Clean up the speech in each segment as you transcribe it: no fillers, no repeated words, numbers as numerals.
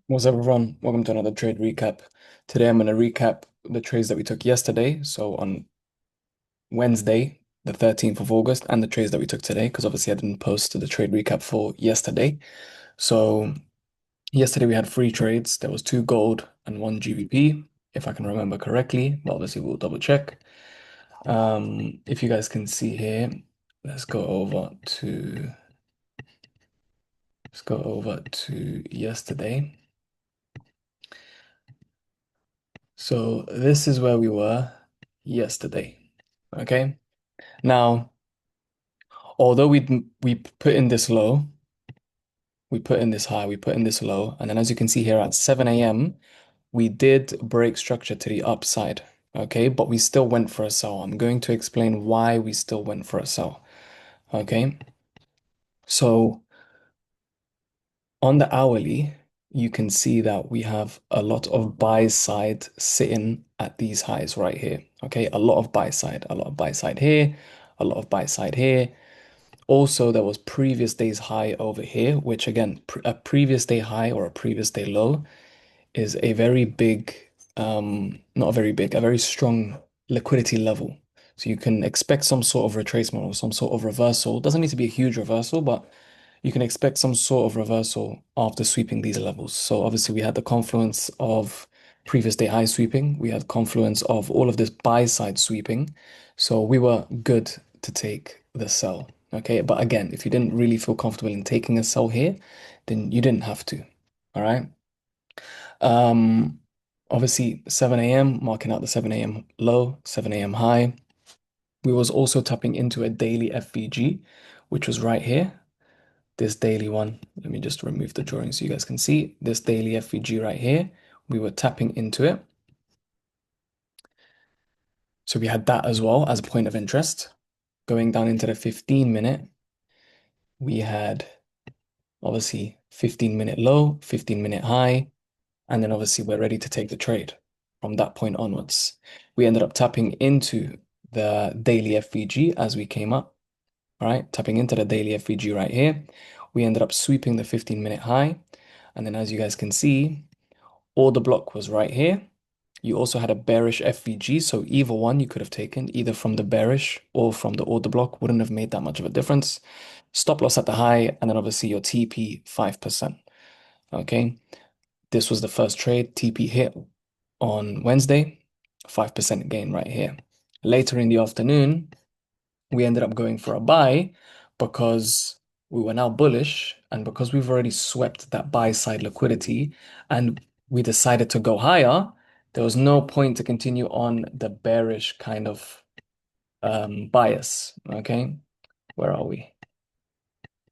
What's up, everyone? Welcome to another trade recap. Today, I'm going to recap the trades that we took yesterday. So, on Wednesday, the 13th of August, and the trades that we took today, because obviously I didn't post the trade recap for yesterday. So, yesterday we had three trades. There was two gold and one GBP, if I can remember correctly, but obviously we'll double check. If you guys can see here, let's go over to yesterday. So this is where we were yesterday. Okay. Now, although we put in this low, we put in this high, we put in this low, and then as you can see here at 7 a.m., we did break structure to the upside. Okay, but we still went for a sell. I'm going to explain why we still went for a sell. Okay. So on the hourly, you can see that we have a lot of buy side sitting at these highs right here. Okay, a lot of buy side, a lot of buy side here, a lot of buy side here. Also, there was previous day's high over here, which again, a previous day high or a previous day low is a very big, not a very big, a very strong liquidity level. So you can expect some sort of retracement or some sort of reversal. Doesn't need to be a huge reversal, but you can expect some sort of reversal after sweeping these levels. So obviously we had the confluence of previous day high sweeping. We had confluence of all of this buy side sweeping. So we were good to take the sell. Okay. But again, if you didn't really feel comfortable in taking a sell here, then you didn't have to. All right. Um, Obviously 7 a.m. marking out the 7 a.m. low, 7 a.m. high. We was also tapping into a daily FVG, which was right here. This daily one. Let me just remove the drawing so you guys can see this daily FVG right here. We were tapping into it. So we had that as well as a point of interest. Going down into the 15-minute, we had obviously 15-minute low, 15-minute high, and then obviously we're ready to take the trade from that point onwards. We ended up tapping into the daily FVG as we came up, all right? Tapping into the daily FVG right here. We ended up sweeping the 15-minute high. And then as you guys can see, order block was right here. You also had a bearish FVG, so either one you could have taken, either from the bearish or from the order block, wouldn't have made that much of a difference. Stop loss at the high, and then obviously your TP 5%. Okay, this was the first trade. TP hit on Wednesday, 5% gain right here. Later in the afternoon, we ended up going for a buy because we were now bullish and because we've already swept that buy side liquidity and we decided to go higher, there was no point to continue on the bearish kind of bias. Okay, where are we?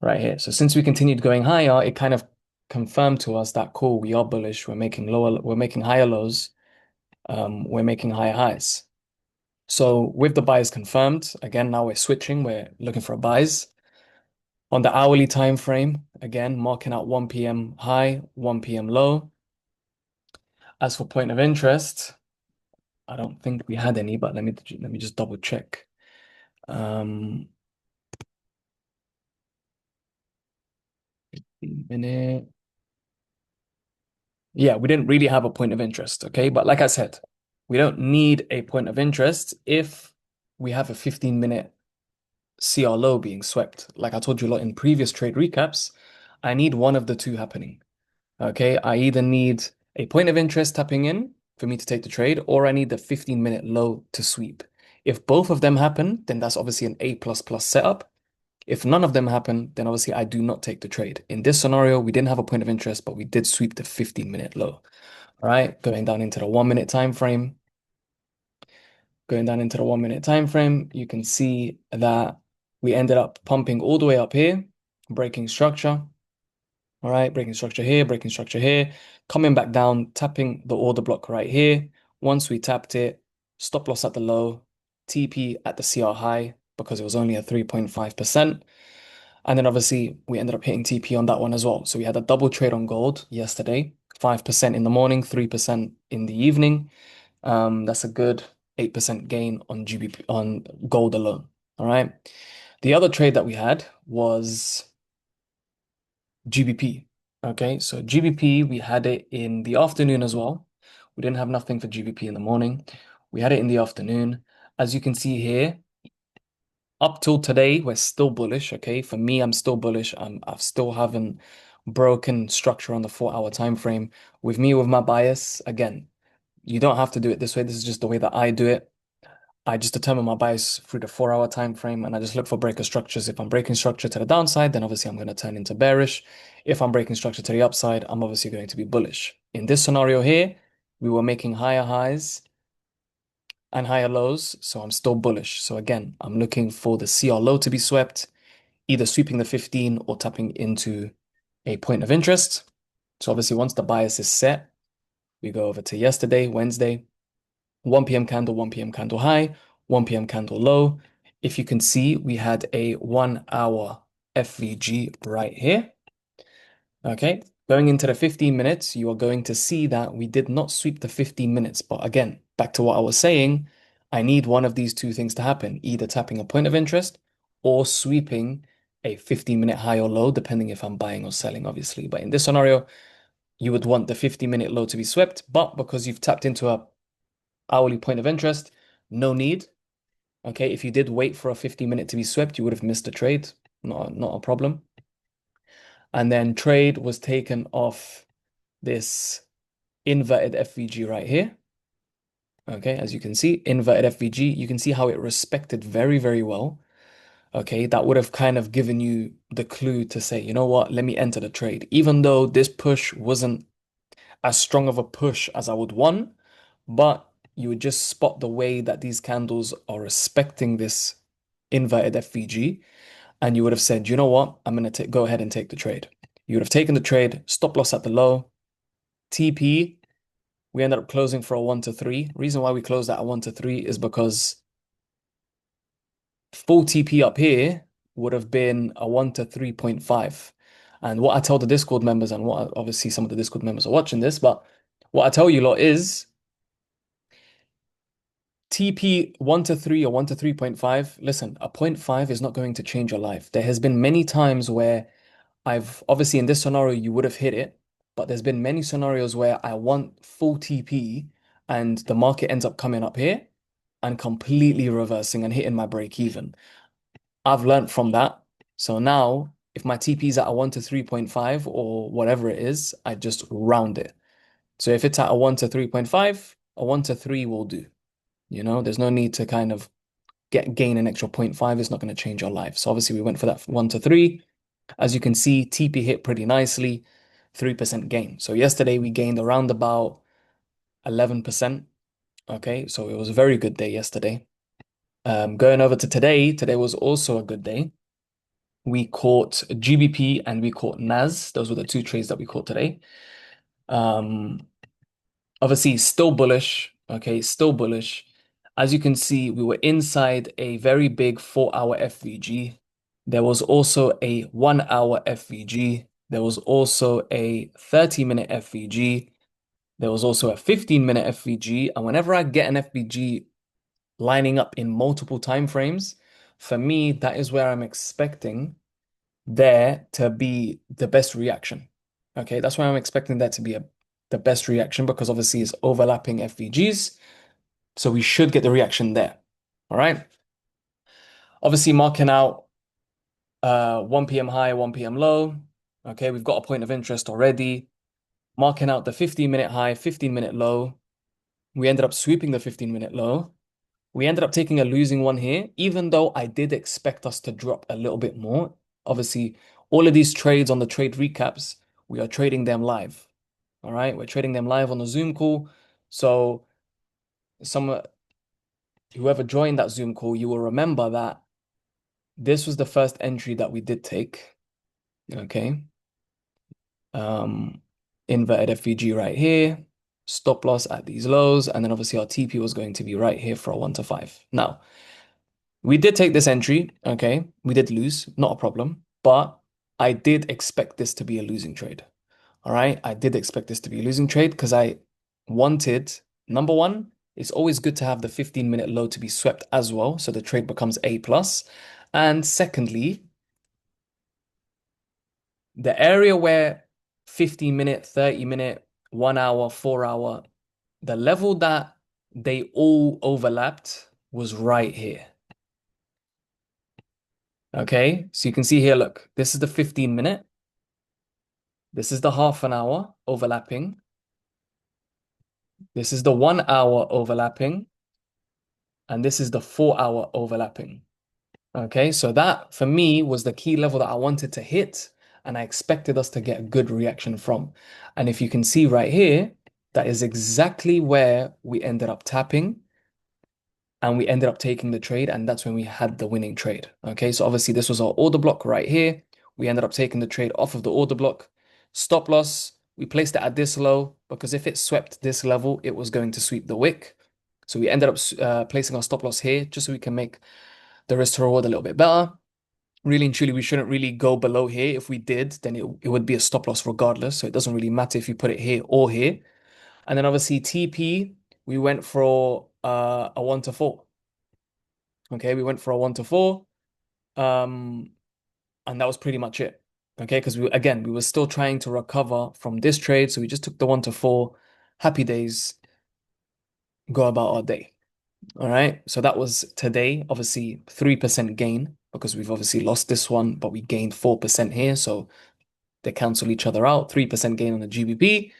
Right here. So since we continued going higher, it kind of confirmed to us that cool, we are bullish, we're making higher lows, we're making higher highs. So with the buys confirmed, again, now we're switching, we're looking for buys. On the hourly time frame, again, marking out 1 p.m. high, 1 p.m. low. As for point of interest, I don't think we had any, but let me just double check. Um, minute. Yeah, we didn't really have a point of interest, okay? But like I said, we don't need a point of interest if we have a 15-minute CR low being swept. Like I told you a lot in previous trade recaps, I need one of the two happening. Okay, I either need a point of interest tapping in for me to take the trade, or I need the 15-minute low to sweep. If both of them happen, then that's obviously an A++ setup. If none of them happen, then obviously I do not take the trade. In this scenario, we didn't have a point of interest, but we did sweep the 15-minute low. All right, going down into the 1 minute time frame. Going down into the 1 minute time frame, you can see that we ended up pumping all the way up here, breaking structure. All right, breaking structure here, breaking structure here, coming back down, tapping the order block right here. Once we tapped it, stop loss at the low, TP at the CR high because it was only a 3.5%. And then obviously we ended up hitting TP on that one as well. So we had a double trade on gold yesterday, 5% in the morning, 3% in the evening. That's a good 8% gain on GBP on gold alone. All right. The other trade that we had was GBP. Okay, so GBP, we had it in the afternoon as well. We didn't have nothing for GBP in the morning. We had it in the afternoon. As you can see here, up till today, we're still bullish. Okay, for me, I'm still bullish. I've still haven't broken structure on the 4 hour time frame. With me, with my bias, again, you don't have to do it this way. This is just the way that I do it. I just determine my bias through the 4 hour time frame, and I just look for breaker structures. If I'm breaking structure to the downside, then obviously I'm going to turn into bearish. If I'm breaking structure to the upside, I'm obviously going to be bullish. In this scenario here, we were making higher highs and higher lows, so I'm still bullish. So again, I'm looking for the CR low to be swept, either sweeping the 15 or tapping into a point of interest. So obviously, once the bias is set, we go over to yesterday, Wednesday, 1 p.m. candle, 1 p.m. candle high, 1 p.m. candle low. If you can see, we had a 1 hour FVG right here. Okay, going into the 15 minutes, you are going to see that we did not sweep the 15 minutes. But again, back to what I was saying, I need one of these two things to happen, either tapping a point of interest or sweeping a 15-minute high or low, depending if I'm buying or selling, obviously. But in this scenario, you would want the 50-minute low to be swept, but because you've tapped into a hourly point of interest, no need. Okay, if you did wait for a 50-minute to be swept, you would have missed a trade. Not a problem. And then trade was taken off this inverted FVG right here. Okay, as you can see, inverted FVG, you can see how it respected very, very well. Okay, that would have kind of given you the clue to say, you know what, let me enter the trade. Even though this push wasn't as strong of a push as I would want, but you would just spot the way that these candles are respecting this inverted FVG, and you would have said, you know what, I'm going to go ahead and take the trade. You would have taken the trade, stop loss at the low, TP. We ended up closing for a 1 to 3. Reason why we closed at a 1 to 3 is because full TP up here would have been a 1 to 3.5. And what I tell the Discord members, and what obviously some of the Discord members are watching this, but what I tell you lot is TP 1 to 3 or 1 to 3.5. Listen, a point 0.5 is not going to change your life. There has been many times where I've obviously in this scenario you would have hit it, but there's been many scenarios where I want full TP and the market ends up coming up here and completely reversing and hitting my break even. I've learned from that. So now if my TP is at a 1 to 3.5 or whatever it is, I just round it. So if it's at a 1 to 3.5, a 1 to 3 will do. You know, there's no need to kind of gain an extra 0.5. It's not going to change your life. So obviously we went for that 1 to 3. As you can see, TP hit pretty nicely, 3% gain. So yesterday we gained around about 11%. Okay, so it was a very good day yesterday. Going over to today, today was also a good day. We caught GBP and we caught NAS. Those were the two trades that we caught today. Um, Obviously, still bullish. Okay, still bullish. As you can see, we were inside a very big 4 hour FVG. There was also a 1 hour FVG. There was also a 30-minute FVG. There was also a 15-minute FVG. And whenever I get an FVG lining up in multiple time frames, for me, that is where I'm expecting there to be the best reaction. Okay, that's why I'm expecting that to be the best reaction because obviously it's overlapping FVGs. So we should get the reaction there. All right. Obviously marking out 1 p.m. high, 1 p.m. low. Okay, we've got a point of interest already. Marking out the 15-minute high, 15-minute low. We ended up sweeping the 15-minute low. We ended up taking a losing one here, even though I did expect us to drop a little bit more. Obviously, all of these trades on the trade recaps, we are trading them live. All right, we're trading them live on the Zoom call. So whoever joined that Zoom call, you will remember that this was the first entry that we did take. Okay. Um, Inverted FVG right here, stop loss at these lows, and then obviously our TP was going to be right here for a 1 to 5. Now, we did take this entry, okay? We did lose, not a problem, but I did expect this to be a losing trade. All right, I did expect this to be a losing trade because I wanted, number one, it's always good to have the 15-minute low to be swept as well, so the trade becomes A plus. And secondly, the area where 15-minute, 30-minute, 1 hour, 4 hour, the level that they all overlapped was right here. Okay, so you can see here, look, this is the 15-minute. This is the half an hour overlapping. This is the 1 hour overlapping. And this is the 4 hour overlapping. Okay, so that for me was the key level that I wanted to hit, and I expected us to get a good reaction from. And if you can see right here, that is exactly where we ended up tapping and we ended up taking the trade, and that's when we had the winning trade. Okay, so obviously this was our order block right here. We ended up taking the trade off of the order block. Stop loss, we placed it at this low because if it swept this level, it was going to sweep the wick. So we ended up placing our stop loss here just so we can make the risk to reward a little bit better. Really and truly, we shouldn't really go below here. If we did, then it would be a stop loss regardless. So it doesn't really matter if you put it here or here. And then obviously TP, we went for a 1 to 4. Okay, we went for a 1 to 4. And that was pretty much it. Okay, because we were still trying to recover from this trade. So we just took the 1 to 4, happy days, go about our day. All right, so that was today. Obviously, 3% gain because we've obviously lost this one, but we gained 4% here. So they cancel each other out. 3% gain on the GBP.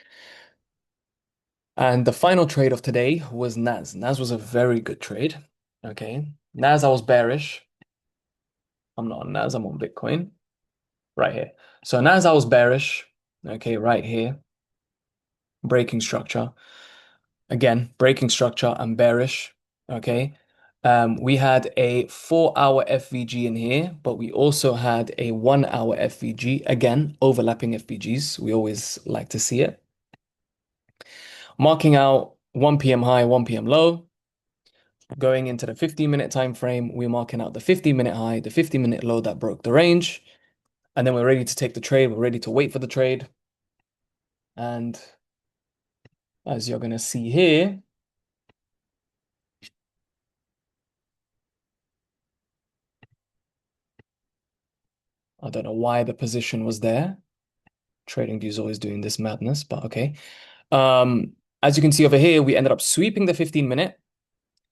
And the final trade of today was NAS. NAS was a very good trade. Okay, NAS, I was bearish. I'm not on NAS, I'm on Bitcoin right here. So NAS, I was bearish. Okay, right here. Breaking structure. Again, breaking structure, I'm bearish. Okay. We had a 4-hour FVG in here, but we also had a 1-hour FVG. Again, overlapping FVGs. We always like to see it. Marking out 1 p.m. high, 1 p.m. low. Going into the 15-minute time frame, we're marking out the 15-minute high, the 15-minute low that broke the range. And then we're ready to take the trade. We're ready to wait for the trade. And as you're going to see here, I don't know why the position was there. TradingView is always doing this madness, but okay. As you can see over here, we ended up sweeping the 15-minute.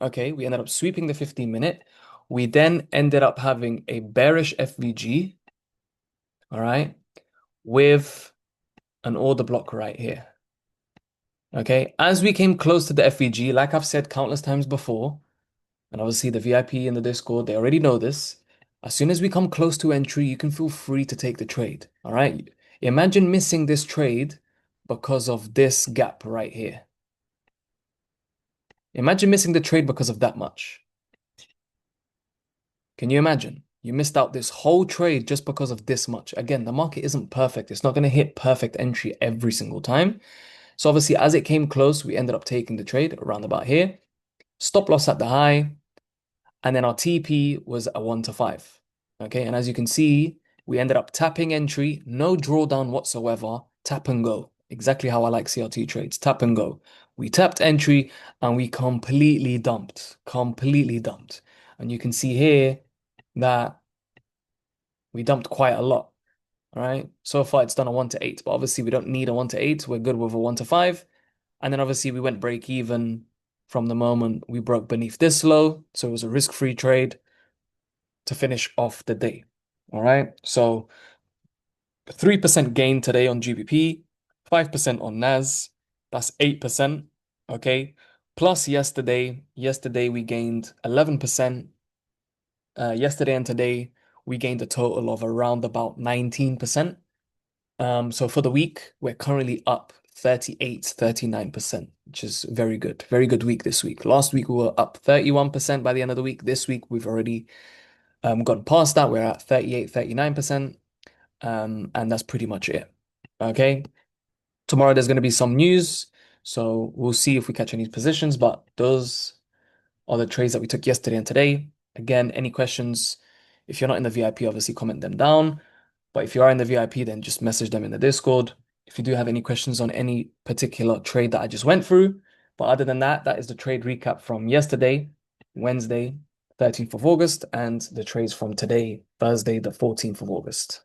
Okay, we ended up sweeping the 15-minute. We then ended up having a bearish FVG, all right, with an order block right here. Okay, as we came close to the FVG, like I've said countless times before, and obviously the VIP in the Discord, they already know this. As soon as we come close to entry, you can feel free to take the trade, all right? Imagine missing this trade because of this gap right here. Imagine missing the trade because of that much. Can you imagine? You missed out this whole trade just because of this much. Again, the market isn't perfect. It's not going to hit perfect entry every single time. So obviously, as it came close, we ended up taking the trade around about here. Stop loss at the high. And then our TP was a 1 to 5. Okay, and as you can see, we ended up tapping entry, no drawdown whatsoever, tap and go. Exactly how I like CRT trades, tap and go. We tapped entry and we completely dumped. And you can see here that we dumped quite a lot. All right, so far it's done a 1 to 8, but obviously we don't need a 1 to 8. We're good with a 1 to 5. And then obviously we went break even from the moment we broke beneath this low. So it was a risk-free trade to finish off the day. All right, so 3% gain today on GBP, 5% on NAS, that's 8%. Okay, plus yesterday we gained 11%. Yesterday and today we gained a total of around about 19%. So for the week, we're currently up 38, 39%, which is very good. Very good week this week. Last week we were up 31% by the end of the week. This week we've already gone past that. We're at 38, 39%. And that's pretty much it. Okay. Tomorrow there's going to be some news. So we'll see if we catch any positions, but those are the trades that we took yesterday and today. Again, any questions, if you're not in the VIP, obviously comment them down. But if you are in the VIP, then just message them in the Discord. If you do have any questions on any particular trade that I just went through. But other than that, that is the trade recap from yesterday, Wednesday, 13th of August, and the trades from today, Thursday, the 14th of August.